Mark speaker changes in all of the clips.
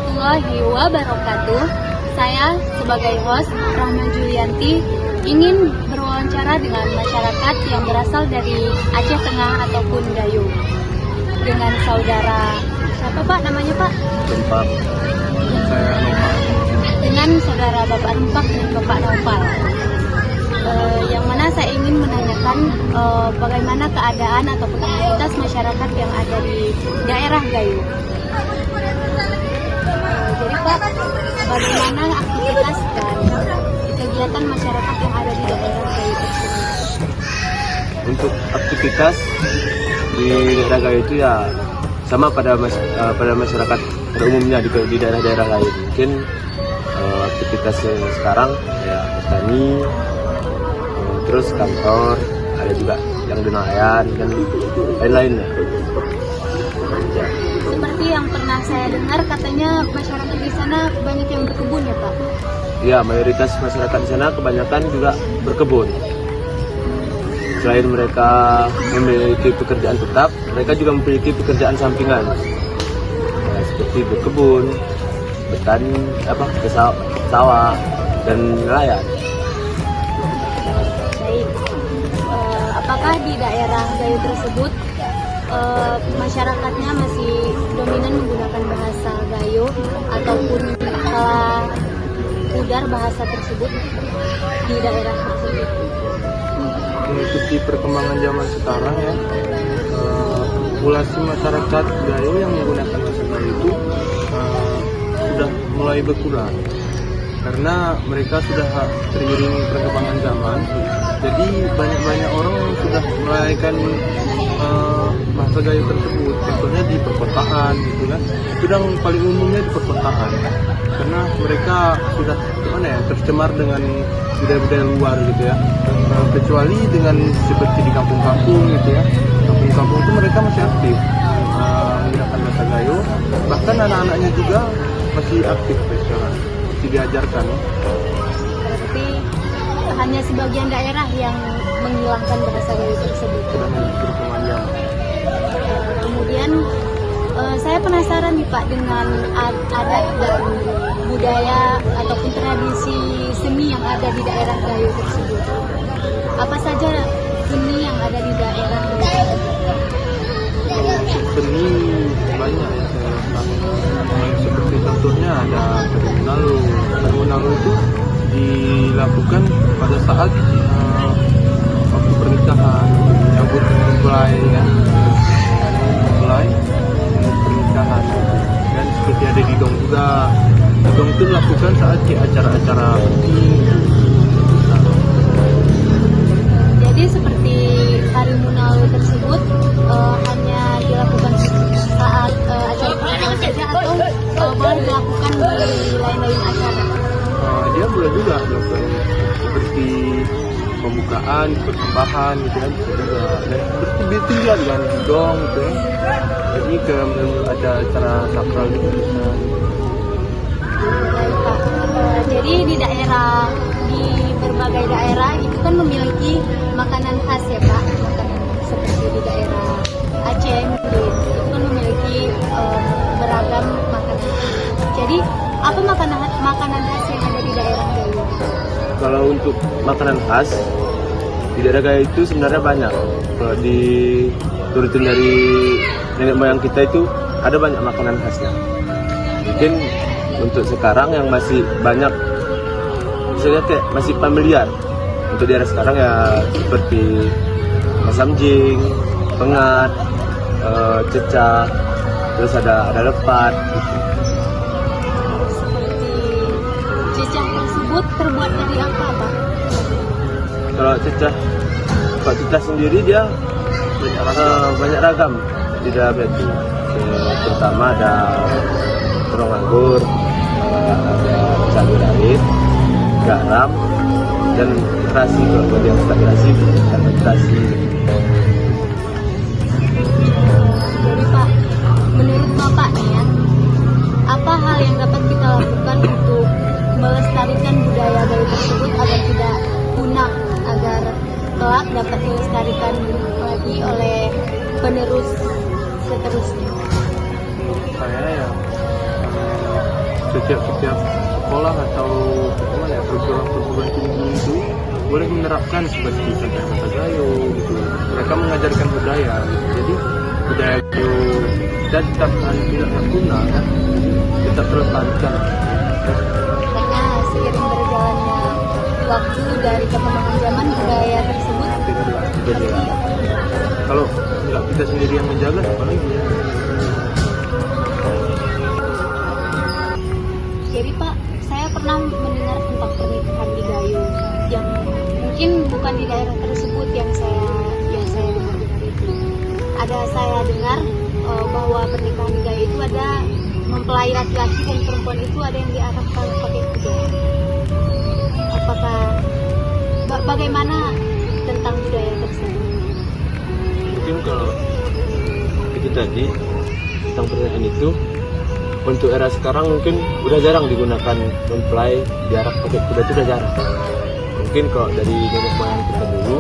Speaker 1: warahmatullahi wabarakatuh. Saya sebagai host Rahma Julianti ingin berwawancara dengan masyarakat yang berasal dari Aceh Tengah ataupun Gayo. Dengan saudara, siapa Pak namanya Pak?
Speaker 2: Tempat saya Nopal.
Speaker 1: Dengan saudara Bapak Rumpak dan Bapak Nopal. Yang mana saya ingin menanyakan bagaimana keadaan ataupun aktivitas masyarakat yang ada di daerah Gayo. Jadi Pak, bagaimana aktivitas dan kegiatan masyarakat yang ada di daerah Gayo tersebut?
Speaker 2: Untuk aktivitas di daerah Gayo itu ya sama pada masyarakat pada umumnya di daerah-daerah lain. Mungkin aktivitasnya sekarang ya petani, terus kantor, ada juga yang di nelayan dan lain-lainnya. Ya.
Speaker 1: Seperti yang pernah saya dengar katanya masyarakat di sana banyak yang berkebun ya Pak?
Speaker 2: Ya, mayoritas masyarakat di sana kebanyakan juga berkebun. Selain mereka memiliki pekerjaan tetap, mereka juga memiliki pekerjaan sampingan. Ya, seperti berkebun, bertani, ke sawah dan nelayan.
Speaker 1: Baik, apakah di daerah Gayo tersebut masyarakatnya masih dominan menggunakan bahasa Gayo ataupun pudar bahasa tersebut di daerah tersebut?
Speaker 3: Mengikuti perkembangan zaman sekarang ya, populasi masyarakat Gayo yang menggunakan bahasa Gayo itu sudah mulai berkurang karena mereka sudah teriring perkembangan zaman. Jadi banyak orang yang sudah melahirkan bahasa Gayo tersebut, contohnya di perkotaan gitu kan. Itu yang paling umumnya di perkotaan karena mereka sudah tercemar dengan budaya-budaya luar gitu ya. Kecuali dengan seperti di kampung-kampung gitu ya. Kampung-kampung itu mereka masih aktif menggunakan bahasa Gayo. Bahkan anak-anaknya juga masih aktif sekarang, masih diajarkan.
Speaker 1: Berarti hanya sebagian daerah yang menghilangkan bahasa Gayo tersebut. Kemudian saya penasaran nih Pak dengan adat dan budaya ataupun tradisi seni yang ada di daerah Gayo tersebut. Apa saja seni yang ada di daerah Gayo?
Speaker 3: Seni banyak ya, seperti contohnya ada Permunalu. Permunalu itu dilakukan pada saat waktu pernikahan, menyambut mempelai kan, mempelai pernikahan. Dan seperti ada di dong juga. Dong itu dilakukan saat di acara-acara penting.
Speaker 1: Jadi seperti Hari Munalu tersebut hanya dilakukan saat acara pernikahan saja atau boleh dilakukan di lain-lain acara?
Speaker 3: Dia boleh juga dilakukan seperti pembukaan, persembahan gitu kan, bisa juga. Dan seperti itu juga dengan dong gitu ya. Jadi ada acara sakral gitu bisa.
Speaker 1: Baik Pak. Jadi di berbagai daerah itu kan memiliki makanan khas ya Pak. Makanan seperti di daerah Aceh mungkin itu kan memiliki beragam makanan. Jadi apa makanan khas yang ada di daerah Gayo?
Speaker 2: Kalau untuk makanan khas di daerah Gayo itu sebenarnya banyak. Kalau diturutin dari nenek moyang kita itu ada banyak makanan khasnya. Mungkin untuk sekarang yang masih banyak, misalnya kayak masih familiar untuk daerah sekarang ya seperti asam jing, pengat, cecak, terus ada lepat gitu.
Speaker 1: Seperti cecak tersebut terbuat dari apa Pak?
Speaker 2: Kalau cecak sendiri dia banyak ragam di dalamnya itu. Terutama ada terong anggur, ada cabai rawit, garam, dan terasi. Kalau buat yang suka terasi, ada terasi.
Speaker 1: Jadi Pak, menurut Bapak nih ya, apa hal yang dapat kita lakukan untuk melestarikan budaya Gayo tersebut agar tidak punah, agar kelak dapat dilestarikan lagi oleh penerus seterusnya?
Speaker 3: Saya ya setiap sekolah atau gimana ya, perguruan tinggi itu boleh menerapkan seperti kata-kata gayo gitu. Mereka mengajarkan budaya gitu. Jadi budaya itu dan tetap tidak punah ya, tetap terlestarikan.
Speaker 1: Karena seiring berjalannya waktu dari perkembangan zaman, budaya tersebut
Speaker 3: Tidak hilang. Kalau nggak kita sendiri yang menjaga, siapa lagi ya?
Speaker 1: Jadi Pak, saya pernah mendengar tentang pernikahan di Gayo yang mungkin bukan di daerah tersebut yang saya dengar itu. Ada saya dengar bahwa pernikahan di Gayo itu ada mempelai laki-laki dan perempuan itu ada yang diarahkan pakai kuda. Apakah bagaimana tentang budaya tersebut?
Speaker 2: Mungkin kalau itu tadi tentang pertanyaan itu, untuk era sekarang mungkin udah jarang digunakan mempelai diarak pakai kuda, itu udah jarang. Mungkin kalau dari nenek moyang kita dulu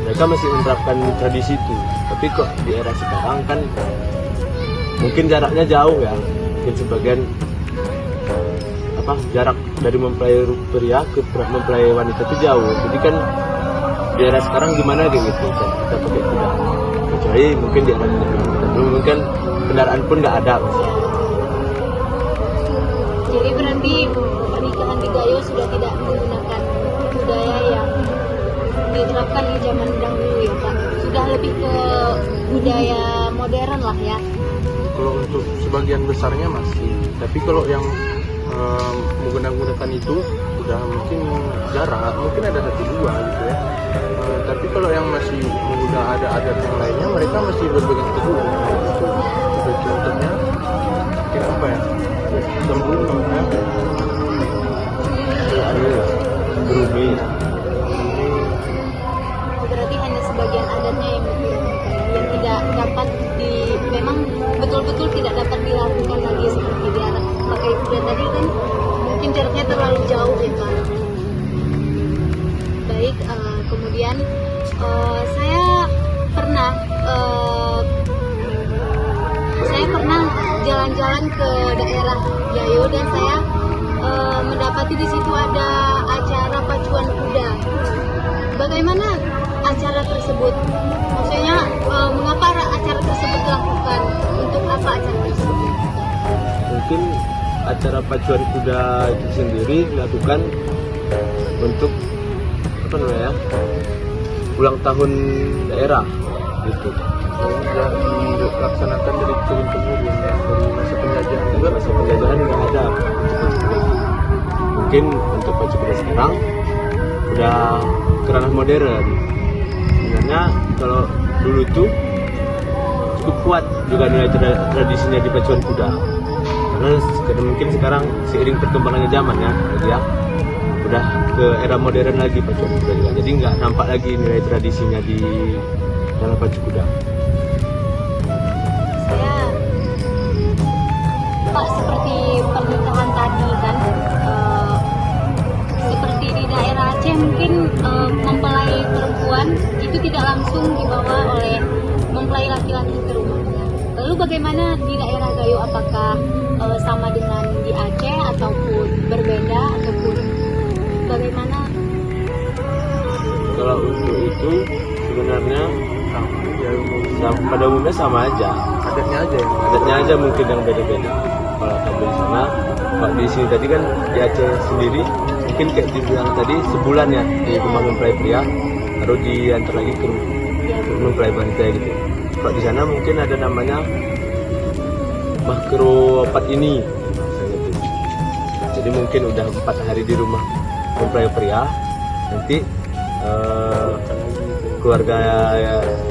Speaker 2: mereka masih menerapkan tradisi itu, tapi kok di era sekarang kan mungkin jaraknya jauh ya, mungkin sebagian jarak dari mempelai pria ke mempelai wanita itu jauh. Jadi kan di era sekarang gimana kayak gitu kita pakai kuda, kecuali mungkin di era kita dulu mungkin kendaraan pun nggak ada.
Speaker 1: Jadi berarti pernikahan di Gayo sudah tidak menggunakan budaya yang diterapkan di zaman dahulu ya Pak. Sudah lebih ke budaya modern lah ya.
Speaker 3: Kalau untuk sebagian besarnya masih, tapi kalau yang menggunakan itu udah mungkin jarang, mungkin ada 1-2 gitu ya. Tapi kalau yang masih udah ada adat yang lainnya, mereka masih berpegang teguh. Gitu. Contohnya kira apa ya? Sembunyi ya.
Speaker 2: Berumi.
Speaker 1: Berarti hanya sebagian adatnya yang tidak dapat memang betul-betul tidak dapat dilakukan lagi seperti diarak pakai kuda tadi kan mungkin jaraknya terlalu jauh ya Pak. Baik, kemudian saya pernah jalan-jalan ke daerah Gayo dan saya mendapati di situ ada acara pacuan kuda. Bagaimana acara tersebut? Maksudnya mengapa acara tersebut dilakukan? Untuk apa acara tersebut?
Speaker 2: Mungkin acara pacuan kuda itu sendiri dilakukan untuk ulang tahun daerah gitu.
Speaker 3: sudah dilaksanakan dari turun-temurun ya, dari masa penjajahan juga.
Speaker 2: Masa penjajahan nggak ada. Mungkin untuk pacu kuda sekarang udah ke ranah modern. Sebenarnya kalau dulu tuh cukup kuat juga nilai tradisinya di pacuan kuda. Karena mungkin sekarang seiring perkembangannya zaman ya, udah ke era modern lagi pacuan kuda juga. Jadi nggak nampak lagi nilai tradisinya di dalam pacu kuda.
Speaker 1: Pak, seperti pernikahan tadi kan, seperti di daerah Aceh mungkin mempelai perempuan itu tidak langsung dibawa oleh mempelai laki-laki ke rumahnya. Lalu bagaimana di daerah Gayo? Apakah sama dengan di Aceh ataupun berbeda ataupun bagaimana?
Speaker 2: Kalau untuk itu sebenarnya pada umumnya sama aja. Adatnya aja mungkin yang beda-beda. Kalau di sana, kalau di sini tadi kan di Aceh sendiri mungkin kayak dibilang tadi sebulan ya di rumah mempelai pria, lalu diantar lagi ke mempelai wanita gitu. Kalau di sana mungkin ada namanya makro 4 ini, gitu. Jadi mungkin udah 4 hari di rumah mempelai pria, nanti keluarga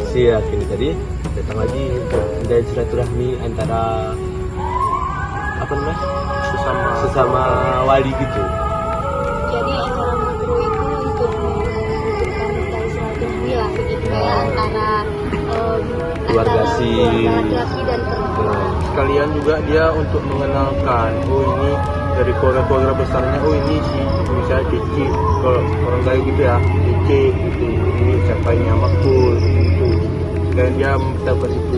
Speaker 2: si laki ini tadi datang lagi untuk menjalin silaturahmi antara sesama wali gitu.
Speaker 1: Jadi acara makro itu untuk menunjukkan silaturahmi lah begitu ya antara
Speaker 2: keluarga si
Speaker 1: laki-laki dan perempuan.
Speaker 3: Sekalian juga dia untuk mengenalkan, oh ini dari keluarga besarnya, oh ini si misalnya Cici, kalau orang Gayo gitu ya, Cici gitu, ini siapa ini Amakul gitu, dan dia mendapat itu.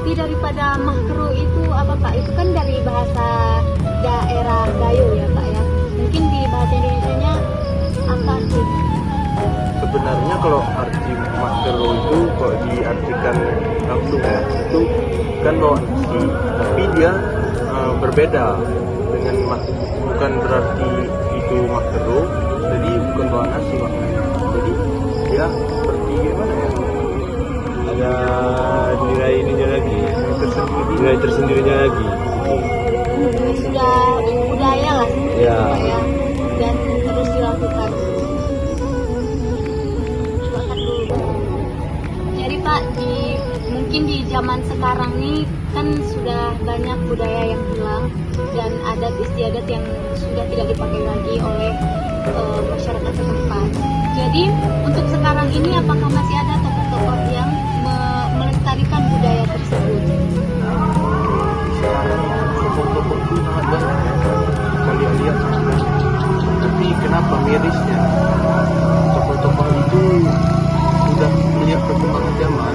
Speaker 1: arti daripada mahkero itu apa Pak? Itu kan dari bahasa daerah Gayo ya Pak ya. Mungkin di bahasa Indonesianya apa sih?
Speaker 3: Sebenarnya kalau arti makro itu kalau diartikan langsung ya, itu kan bawa isi, tapi dia berbeda dengan bukan berarti itu makro, jadi bukan bawa nasi maknanya. Jadi dia seperti gimana ya?
Speaker 2: Ada nilai ininya lagi, nilai tersendirinya lagi.
Speaker 1: Sudah budaya lah
Speaker 2: Ya.
Speaker 1: Pak ya, dan terus dilakukan. Silakan dulu. Jadi Pak, mungkin di zaman sekarang nih kan sudah banyak budaya yang hilang dan adat istiadat yang sudah tidak dipakai lagi oleh masyarakat setempat. Jadi untuk sekarang ini apakah masih ada tokoh-tokoh yang melestarikan budaya tersebut?
Speaker 3: Sekarang tokoh-tokoh itu sangat banyak ya, kalian lihat sekarang. Tapi kenapa mirisnya tokoh-tokoh itu sudah melihat perkembangan zaman,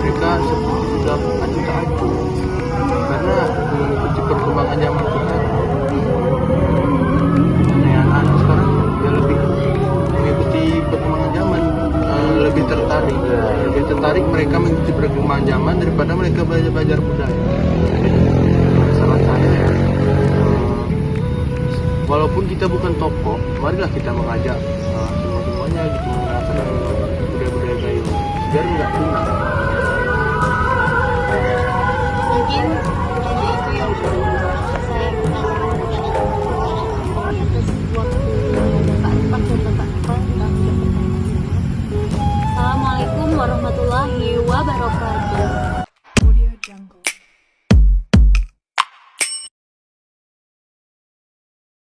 Speaker 3: mereka seperti sudah acuh tak acuh karena mengikuti perkembangan zaman sekarang. Anak-anak sekarang dia lebih mengikuti perkembangan zaman, lebih tertarik mereka mengikuti perkembangan zaman daripada mereka belajar budaya. Salah saya ya, walaupun kita bukan tokoh, marilah kita mengajak semuanya gitu mengenalkan budaya-budaya Gayo biar nggak punah.
Speaker 1: Mungkin hanya itu yang saya kenal atas waktu Bapak dan Bapak Iqbal. Assalamualaikum warahmatullahi wabarakatuh.